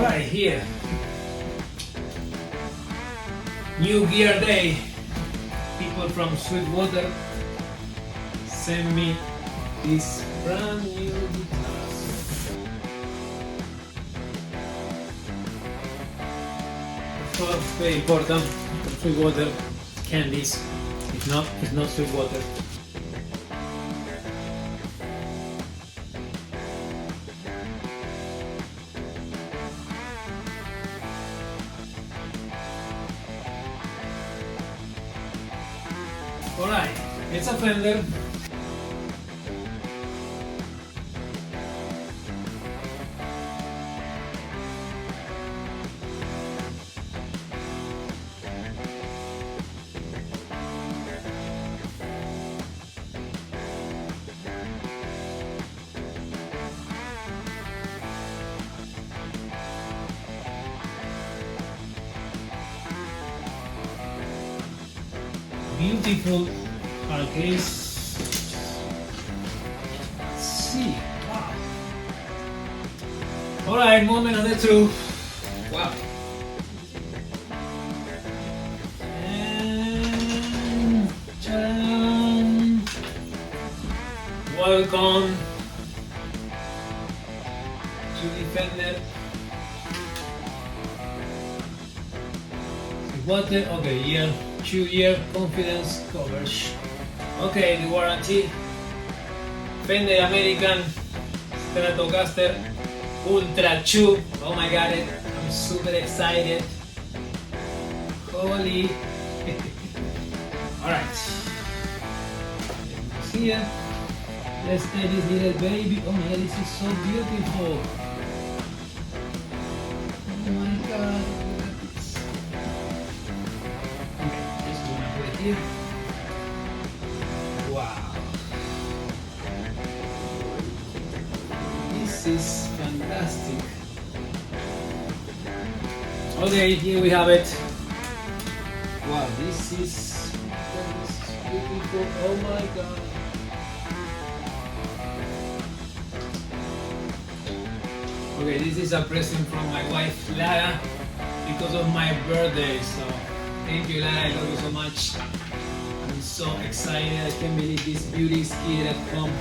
Alright, here. NewGearDay. People from Sweetwater send me this brand new guitars. First, very important, Sweetwater candies. If not, it's not Sweetwater. Alright, it's a Fender. Beautiful case. Let's see. Wow. Alright, moment of the truth. Wow. And ta-da. Welcome to Defender. Water, okay, yeah. 2-year confidence coverage. Okay, the warranty. Fender American Stratocaster Ultra 2. Oh my god, I'm super excited. Holy. Alright. Here. Let's take this little baby. Oh my god, this is so beautiful. Oh my god. Wow, this is fantastic. Okay, here we have it. Wow, this is beautiful. Oh my god. Okay, this is a present from my wife Lara because of my birthday, so thank you, Lara. I love you so much. I'm so excited. I can't believe this beauty is here at home.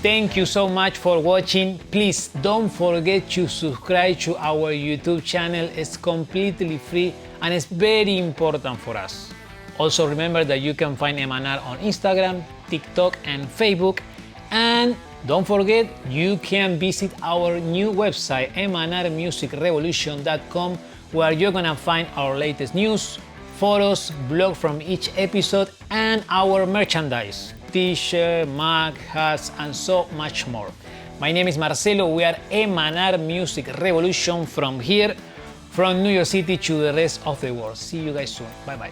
Thank you so much for watching. Please don't forget to subscribe to our YouTube channel. It's completely free and it's very important for us. Also remember that you can find M&R on Instagram, TikTok and Facebook. And don't forget, you can visit our new website, mnrmusicrevolution.com, where you're gonna find our latest news, photos, blog from each episode, and our merchandise. T-shirt, mug, hats, and so much more. My name is Marcelo. We are M&R Music Revolution from here, from New York City to the rest of the world. See you guys soon. Bye bye.